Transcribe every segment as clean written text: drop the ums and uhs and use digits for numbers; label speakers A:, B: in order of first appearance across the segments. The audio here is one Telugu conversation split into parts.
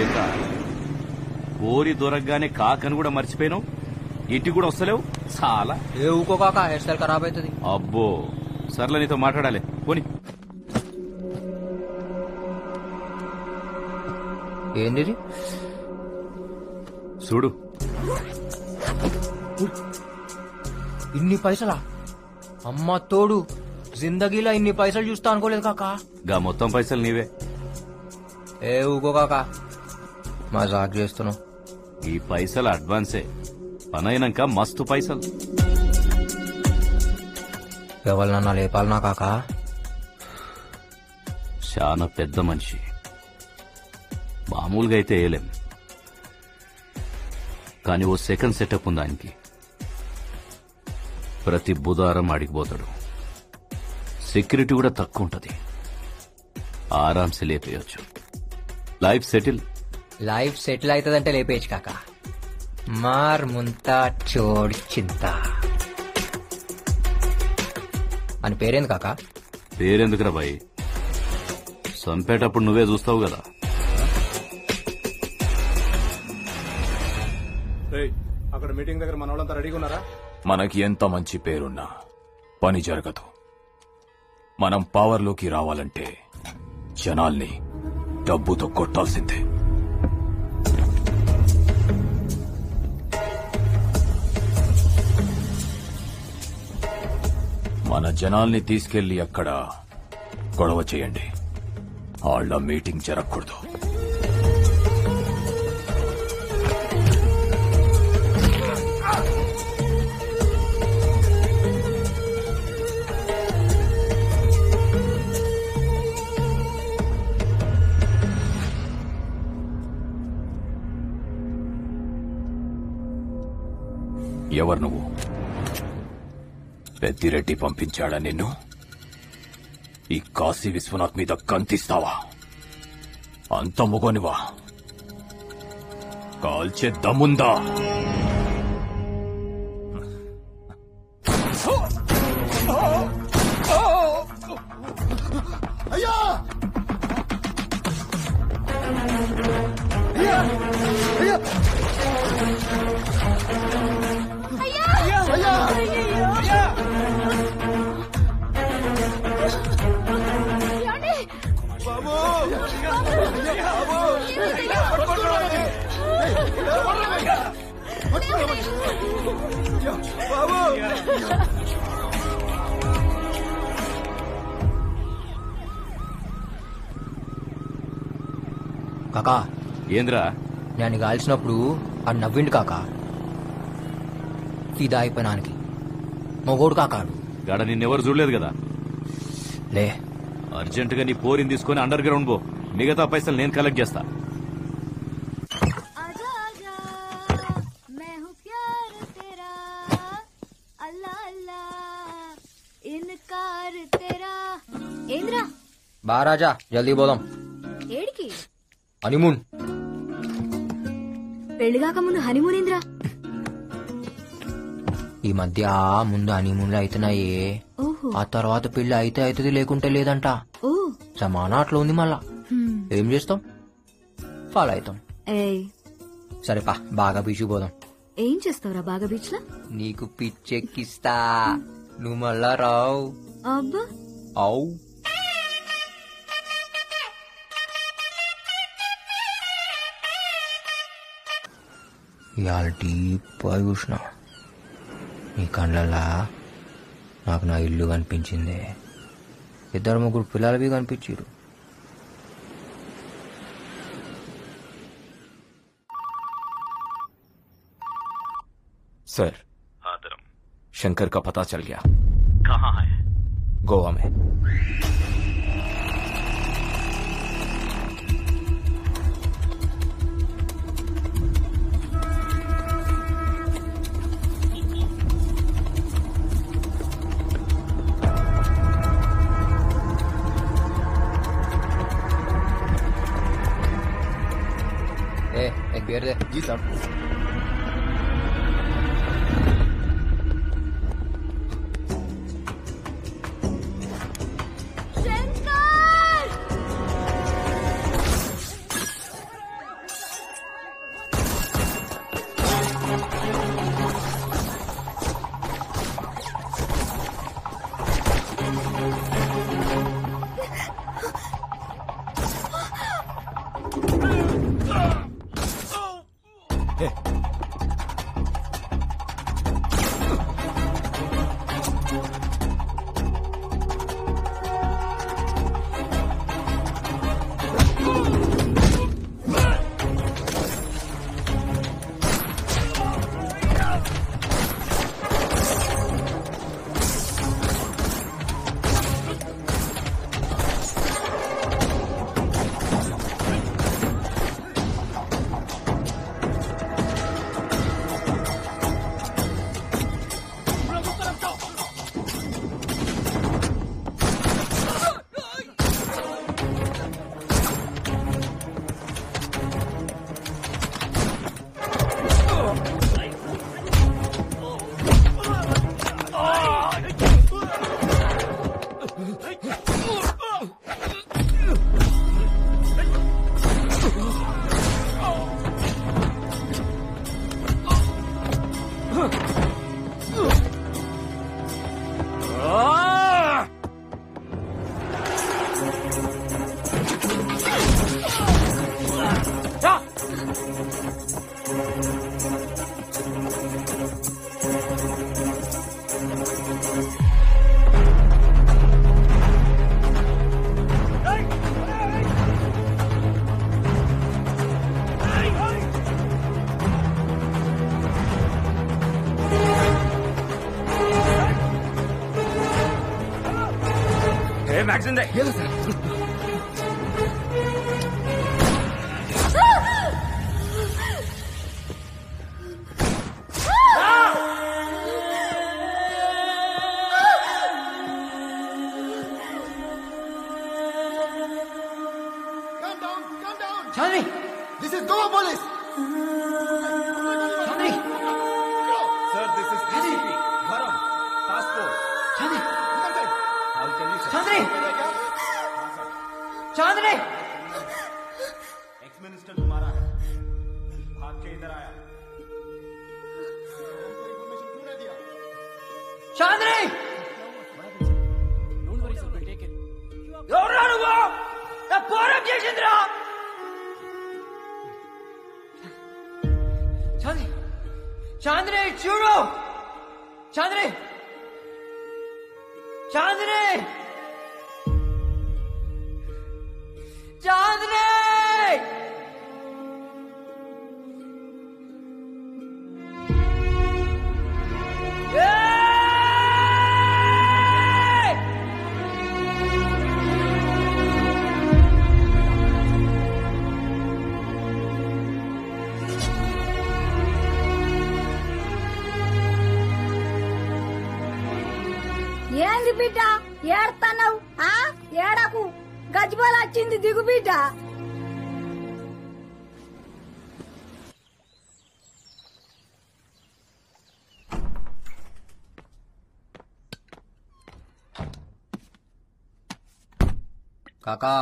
A: ఏక కోరి దొరకగానే కాకని కూడా మర్చిపోయినావు. ఇంటికి కూడా వస్తలేవు. చాలా
B: ఏ ఊకో కాక, హెయిర్ స్టైల్ ఖరాబ్ అవుతుంది.
A: అబ్బో సర్లే, నీతో మాట్లాడాలి. పోని.
B: ఏంది
A: చూడు,
B: ఇన్ని పైసలా? అమ్మ తోడు, జిందగీలో ఇన్ని పైసలు చూస్తా అనుకోలేదు కాక.
A: గా మొత్తం పైసలు నీవే.
B: ఏ ఊకో కాక, మజాక్ చేస్తున్నావు.
A: ఈ పైసలు అడ్వాన్సే, పనైనాక మస్తు పైసలు.
B: ఎవరినన్నా లేపాలనా కాక?
A: చాలా పెద్ద మనిషి, మామూలుగా అయితే వేయలేం. కానీ ఓ సెకండ్ సెటప్ ఉంది ఆయనకి. ప్రతి బుధవారం ఆడికిపోతాడు. సెక్యూరిటీ కూడా తక్కువ ఉంటది. ఆరాంసే లేపేయచ్చు. Life settle.
B: లైఫ్ సెటిల్ అవుతుందంటే లేపేయచ్చు కాక. మార్ ముంతా చోడ్ చింత అని పేరేంది కాక?
A: పేరెందుకురా బాయ్, చంపేటప్పుడు నువ్వే చూస్తావు కదా.
C: అక్కడ మీటింగ్ దగ్గర మన వాళ్ళంతా రెడీగా ఉన్నారా?
D: మనకి ఎంత మంచి పేరున్నా పని జరగదు. మనం పవర్లోకి రావాలంటే జనాల్ని డబ్బుతో కొట్టాల్సిందే. మన జనాల్ని తీసుకెళ్లి అక్కడ గొడవ చేయండి. వాళ్ళ మీటింగ్ జరగకూడదు. ఎవరు నువ్వు? పెద్దిరెడ్డి పంపించాడా నిన్ను? ఈ కాశీ విశ్వనాథ్ మీద కంతిస్తావా? అంత మొగనివా? కాల్చే దమ్ముందా?
C: అయ్యా!
B: కాకా
A: ఏంద్రా?
B: నేను కాల్చినప్పుడు అది నవ్విండు కాక. ఫిదా అయిపోయినానికి మొగోడు కాకాడు.
A: గాడ నిన్నెవరు చూడలేదు కదా.
B: లే,
A: అర్జెంటుగా నీ పోరిని తీసుకుని అండర్ గ్రౌండ్ పో. మిగతా పైసలు నేను కలెక్ట్ చేస్తా.
E: ఏంద్రా?
B: బారాజా జల్దీ పోదాం.
E: ఏడికి?
B: హనీమూన్.
E: పెళ్లిగాక ముందు హనీమూన్ ఏంద్రా?
B: ఈ మధ్య ముందు హనీమూన్లు అవుతున్నాయే,
E: ఓహో.
B: ఆ తర్వాత పెళ్లి అయితే అవుతుంది, లేకుంటే లేదంట.
E: ఓ
B: సమానా అట్లా ఉంది. మళ్ళా ఏం చేస్తాం? ఫాలో అవుతాం.
E: ఏయ్,
B: సరేపా, బాగా బీచ్ పోదాం.
E: ఏం చేస్తావురా బాగా బీచ్ లో?
B: నీకు పిచ్చెక్కిస్తా, నువ్వు మళ్ళా రావు.
E: అబ్బా,
B: అవు. ఇవాళ డీప్గా చూసిన నీ కళ్ళలా నాకు నా ఇల్లు కనిపించింది. ఇద్దరు ముగ్గురు పిల్లలవి కనిపించారు.
D: सर,
A: आदरम।
D: शंकर का पता चल गया।
A: कहाँ है?
D: गोवा में।
B: एक बियर दे।
C: जी साहब।
A: చేయాల్సిందే.
B: చాంద్రి
F: This is Goa police.
B: చాంద్రి
C: Sir, this is DCP. Bharam, task force.
B: చాంద్రి
C: I'll tell you, sir.
B: చాంద్రి చాంద్రి
C: Ex-minister तुम्हारा है. भाग के इधर आया.
B: చాంద్రి ఎవరు నువ్వు నా పోరం చేసిందిరా చాంద్రి చాంద్రి చూడు చాంద్రి చాంద్రి చాంద్రి
G: ఏంది బిడ్డ ఏడతావు? ఏడకు గజ్బల్ వచ్చింది, దిగు బిడ్డ.
B: కాకా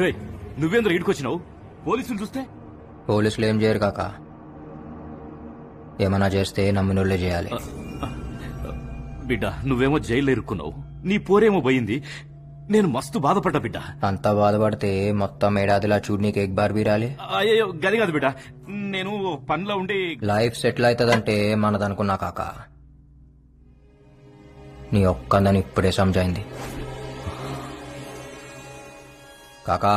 A: రే నువ్వేంద్ర ఇడికొచ్చినావు? పోలీసులు చూస్తే
B: పోలీసులు ఏం చేయరు కాకా, ఏమన్నా చేస్తే నమ్మినోళ్ళే చేయాలి.
A: బిడ్డ నువ్వేమో జైల్లో ఇరుక్కున్నావు, నీ పోరేమో పోయింది. నేను మస్తు బాధపడ్డా బిడ్డ.
B: అంతా బాధపడితే మొత్తం ఏడాదిలా చూడు నీకు ఎగ్ బార్ బీరాలి.
A: అయ్యో గది కాదు బిడ్డ, నేను పనిలో ఉండి
B: లైఫ్ సెటిల్ అవుతుందంటే మనదనుకున్నా కాకా, నీ ఒక్కందని ఇప్పుడే సమజైంది. కాకా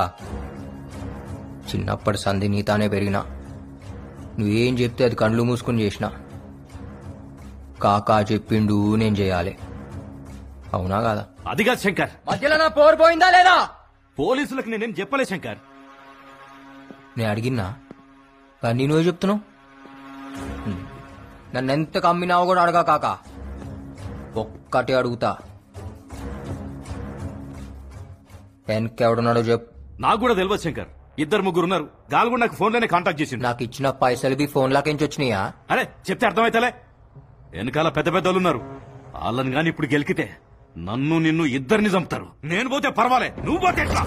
B: చిన్నప్పటి సంధి నీతానే పెరిగినా, నువ్వేం చెప్తే అది కండ్లు మూసుకుని చేసిన. కాకా చెప్పిండు నేను చేయాలి, అవునా కాదా?
A: అది కాదు శంకర్,
B: మధ్యలో నా పోరు పోయిందా లేదా?
A: పోలీసులకు నేనేం చెప్పలే శంకర్.
B: నేను అడిగినా కానీ నువ్వే చెప్తున్నావు. నన్ను ఎంత కమ్మినావు కూడా అడగా కాకా, ఒక్కటి అడుగుతా, వెనకెవడున్నాడో చెప్పు.
A: నాకు కూడా తెలియదు శంకర్, 2-3 ఉన్నారు. గాల్గొండ నాకు ఫోన్లోనే కాంటాక్ట్ చేసిండు.
B: నాకు ఇచ్చిన పైసలు బి ఫోన్ లాకెంచి వచ్చినాయా?
A: అరే చెప్తే అర్థమైతలే, వెనకాల పెద్ద పెద్దలు ఉన్నారు. వాళ్ళని గాని ఇప్పుడు గెలికితే నన్ను నిన్ను ఇద్దరిని చంపుతారు. నేను పోతే పర్వాలే, నువ్వు పోతే ఎట్లా?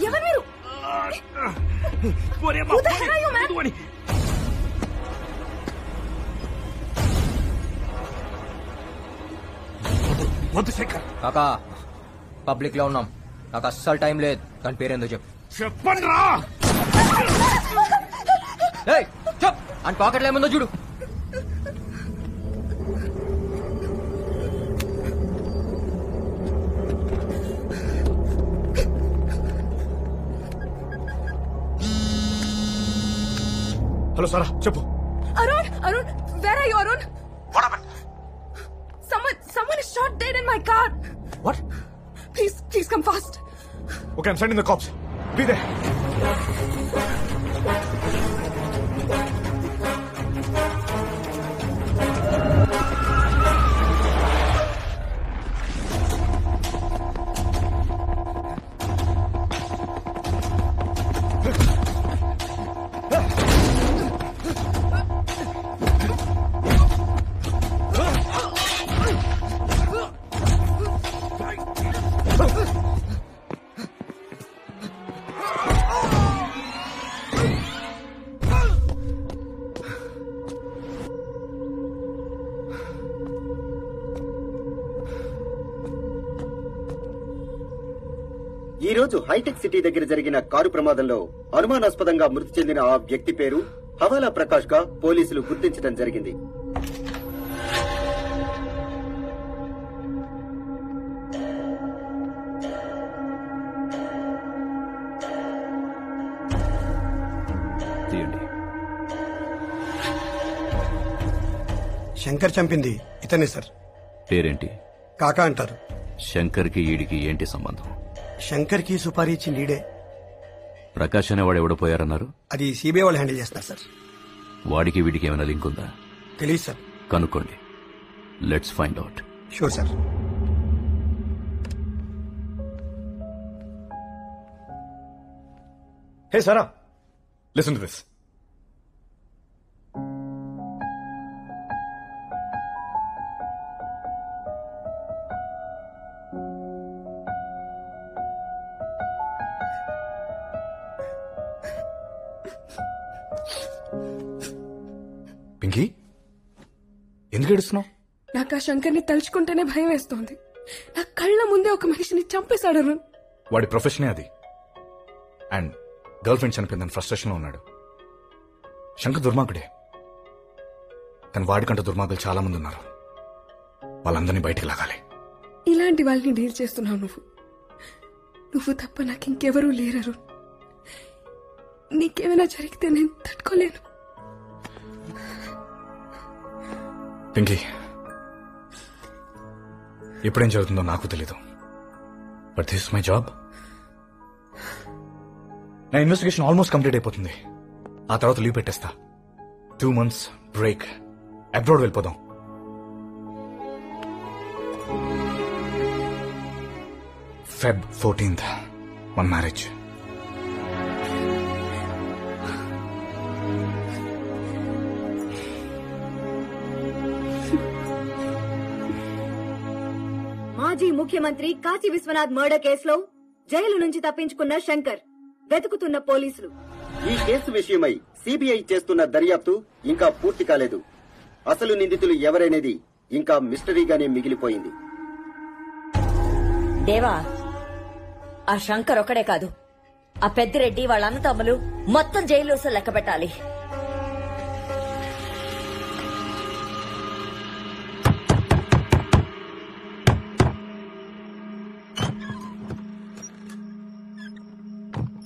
G: ఎవరు మీరు? Who the hell are you, man?
A: వద్దు శంకర్.
B: కాకా పబ్లిక్ లో ఉన్నాం, నాకు అస్సలు టైం లేదు. దాని పేరేందో చెప్పు.
A: చెప్పండి రా.
B: ఏయ్ చెప్, అని పాకెట్లో ఏముందో చూడు.
C: హలో సారా చెప్పు.
G: Arun, where are you, Arun?
C: What happened?
G: Someone is shot dead in my car.
C: What?
G: Please come fast.
C: Okay, I'm sending the cops. Be there.
F: రోజు హైటెక్ సిటీ దగ్గర జరిగిన కారు ప్రమాదంలో అనుమానాస్పదంగా మృతి చెందిన ఆ వ్యక్తి పేరు హవాలా ప్రకాష్ గా పోలీసులు గుర్తించడం జరిగింది.
D: తీయండి.
H: శంకర్ చంపింది ఇతనే సార్.
A: పేరేంటి?
H: కాకా అంటారు.
A: శంకర్కి ఈడికి ఏంటి సంబంధం?
H: శంకర్ కి సుపారీ ఇచ్చి లీడే.
A: ప్రకాష్ అనేవాడు ఎవడపోయారన్నారు?
H: అది సిబిఐ వాళ్ళు హ్యాండిల్ చేస్తారు సార్.
A: వాడికి వీడికి ఏమైనా లింక్ ఉందా?
H: తెలియదు సార్.
A: కనుక్కోండి. Let's find out.
H: Sure sir.
C: Hey, Sarah. Listen to this. Pinky, ఎందుకు ఏడుస్తున్నావు?
G: నాకు ఆ శంకర్ని తలుచుకుంటేనే భయం వేస్తోంది. నా కళ్ళ ముందే ఒక మనిషిని చంపేశాడు అరుణ్.
C: వాడి ప్రొఫెషనే అది. అండ్ గర్ల్ ఫ్రెండ్ చనిపోయిందని ఫ్రస్ట్రేషన్ లో ఉన్నాడు. శంకర్ దుర్మార్గుడే, కానీ వాడికంటే దుర్మార్గులు చాలా మంది ఉన్నారు. వాళ్ళందరినీ బయటికి లాగాలి.
G: ఇలాంటి వాళ్ళని డీల్ చేస్తున్నావు నువ్వు. నువ్వు తప్ప నాకు ఇంకెవరూ లేరు. నీకేమైనా జరిగితే నేను తట్టుకోలేను.
C: పింకీ, ఎప్పుడేం జరుగుతుందో నాకు తెలీదు. But this is my job. నా ఇన్వెస్టిగేషన్ ఆల్మోస్ట్ కంప్లీట్ అయిపోతుంది. ఆ తర్వాత లీవ్ పెట్టేస్తా. 2 months బ్రేక్. అబ్రాడ్ వెళ్ళిపోదాం. Feb 14th మన మ్యారేజ్.
E: మాజీ ముఖ్యమంత్రి కాశీ విశ్వనాథ్ మర్డర్ కేసులో జైలు నుంచి తప్పించుకున్న శంకర్ వెతుకుతున్న పోలీసులు.
F: ఈ కేసు విషయమై సిబిఐ చేస్తున్న దర్యాప్తు ఇంకా పూర్తి కాలేదు. అసలు నిందితులు ఎవరనేది ఇంకా మిస్టరీగానే మిగిలిపోయింది.
I: దేవా, ఆ శంకర్ ఒక్కడే కాదు, ఆ పెద్దిరెడ్డి వాళ్ళ అన్నతమ్ములు మొత్తం జైలు లెక్క పెట్టాలి.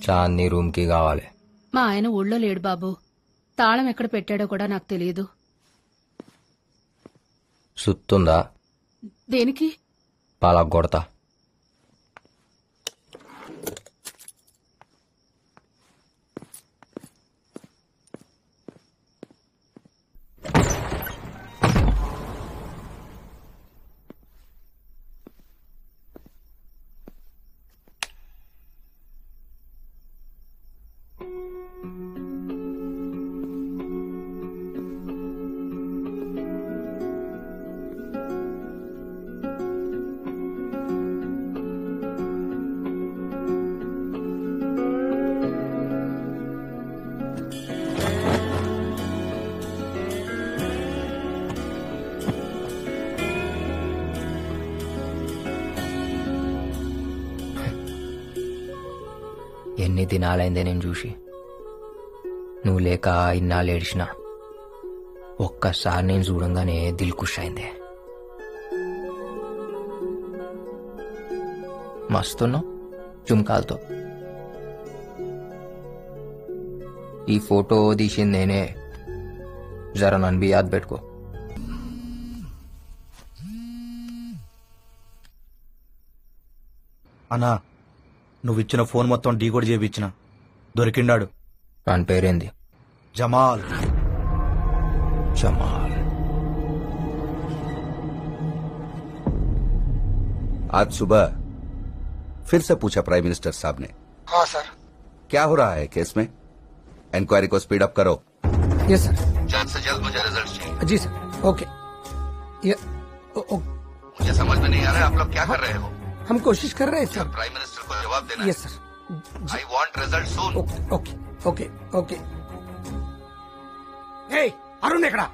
B: చాందీ రూమ్ కి కావాలి.
J: మా ఆయన ఊళ్ళో లేడు బాబు. తాళం ఎక్కడ పెట్టాడో కూడా నాకు తెలియదు.
B: సుత్తుందా?
J: దేనికి?
B: పాలగొడతా. ఎన్ని దినాలైందే నేను చూసి. నువ్వు లేక ఇన్నాళ్ళు ఏడిచిన. ఒక్కసారి నేను చూడంగానే దిల్ ఖుష్ అయిందే. మస్తున్నావు జుమ్కాలతో. ఈ ఫోటో తీసింది నేనే. జరా నన్ను బి యాద్ పెట్టుకో.
K: అన్నా, నువ్విచ్చిన ఫోన్ మొత్తం డీకోడ్ చేయించిన. దొరికిండాడు.
B: వాని పేరేంది?
K: జమాల్.
B: జమాల్.
L: आज सुबह फिर से पूछा प्राइम मिनिस्टर साहब ने।
H: हाँ सर.
L: क्या हो रहा है केस में? इंक्वायरी को स्पीड अप करो.
H: Yes sir.
L: जल्द से जल्द मुझे रिजल्ट चाहिए.
H: जी सर. ओके.
L: मुझे समझ में नहीं आ रहा है आप लोग क्या कर रहे हो.
H: हम कोशिश कर रहे हैं सर.
L: प्राइम मिनिस्टर को जवाब देना.
H: Yes sir.
L: I want result soon.
H: Okay okay okay okay. Hey Arun एकड़ा.